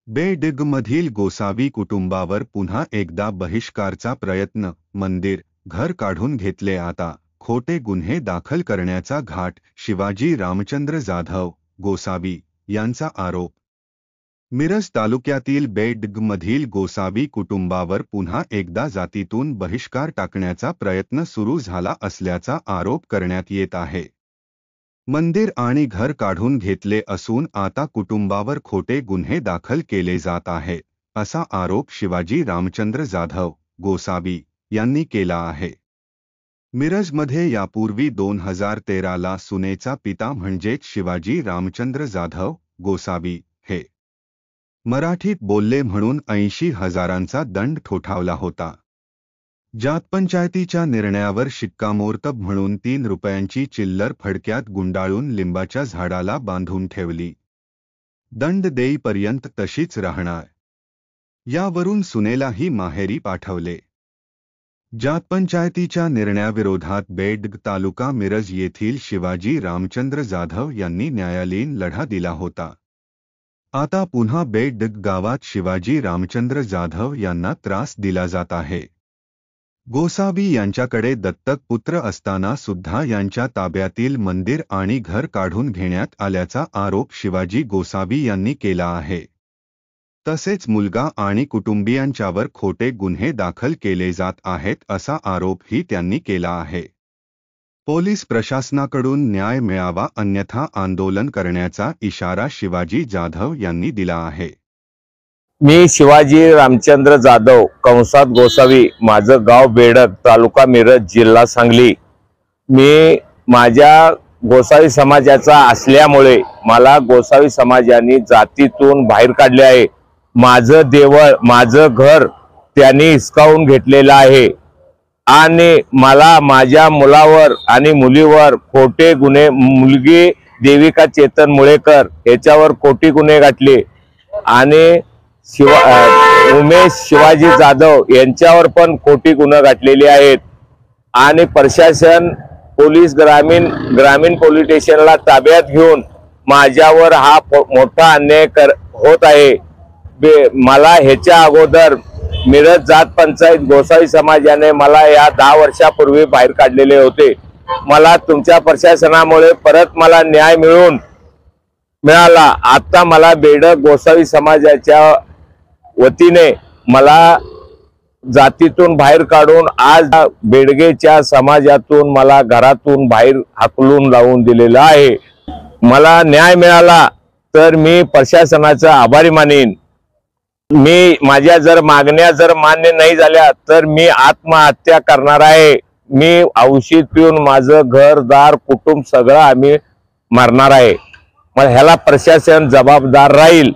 बेडगमधील गोसावी कुटुंबावर पुन्हा एकदा बहिष्कारचा प्रयत्न. मंदिर, घर काढून घेतले. आता खोटे गुन्हे दाखल करण्याचा घाट. शिवाजी रामचंद्र जाधव, गोसावी यांचा आरोप. मिरज तालुक्यातील बेडगमधील गोसावी कुटुंबावर पुन्हा एकदा जातीतून बहिष्कार टाकण्याचा प्रयत्न सुरू झाला असल्याचा आरोप करण्यात येत आहे. मंदिर आणि घर काढून घेतले असून आता कुटुंबावर खोटे गुन्हे दाखल केले जात आहेत, असा आरोप शिवाजी रामचंद्र जाधव, गोसावी यांनी केला आहे. मिरजमध्ये यापूर्वी 2013ला सुनेचा पिता म्हणजेच शिवाजी रामचंद्र जाधव, गोसावी हे मराठीत बोलले म्हणून 80,000चा दंड ठोठावला होता. जातपंचायतीच्या निर्णयावर शिक्कामोर्तब म्हणून 3 रुपयांची चिल्लर फडक्यात गुंडाळून लिंबाच्या झाडाला बांधून ठेवली. दंड देईपर्यंत तशीच राहणार. यावरून सुनेलाही माहेरी पाठवले. जातपंचायतीच्या निर्णयाविरोधात बेडग तालुका मिरज येथील शिवाजी रामचंद्र जाधव यांनी न्यायालयीन लढा दिला होता. आता पुन्हा बेडग गावात शिवाजी रामचंद्र जाधव यांना त्रास दिला जात आहे. गोसावी यांच्याकडे दत्तक पुत्र असताना सुद्धा यांच्या ताब्यातील मंदिर आणि घर काढून घेण्यात आल्याचा आरोप शिवाजी गोसावी यांनी केला आहे. तसेच मुलगा आणि कुटुंबियांच्यावर खोटे गुन्हे दाखल केले जात आहेत असा आरोपही त्यांनी केला आहे. पोलीस प्रशासनाकडून न्याय मिळावा अन्यथा आंदोलन करण्याचा इशारा शिवाजी जाधव यांनी दिला आहे. मी शिवाजी रामचंद्र जाधव कंसात गोसावी, माझं गाव बेडग, तालुका मिरज, जिल्हा सांगली. मी माझ्या गोसावी समाजाचा असल्यामुळे मला गोसावी समाजाने जातीतून बाहेर काढले आहे. माझं देवळ, माझं घर त्यांनी हिसकावून घेतलेलं आहे आणि मला माझ्या मुलावर आणि मुलीवर खोटे गुन्हे, मुलगी देविका चेतन मुळेकर याच्यावर खोटे गुन्हे घातले आणि उमेश शिवाजी जाधव यांच्यावर पण खोटी गुन्हे घातलेली आहेत आणि प्रशासन पोलीस ग्रामीण पोलीस स्टेशनला ताब्यात घेऊन माझ्यावर हा मोठा अन्याय होत आहे. मला ह्याच्या अगोदर मिरज जात पंचायत गोसावी समाजाने मला या 10 वर्षापूर्वी बाहेर काढलेले होते. मला तुमच्या प्रशासनामुळे परत मला न्याय मिळाला. आता मला बेडग गोसावी समाजाच्या वतीने मला जातीतून बाहेर काढून आज बेडगेच्या समाजातून मला घरातून बाहेर हाकलून लावून दिलेलं आहे. मला न्याय मिळाला तर मी प्रशासनाचा आभारी मानेन. माझ्या जर मागण्या जर मान्य नाही झाल्या तर मी आत्महत्या करणार आहे. मी औषध पिऊन माझं घरदार कुटुंब सगळं आम्ही मारणार आहे. मग ह्याला प्रशासन जबाबदार राहील.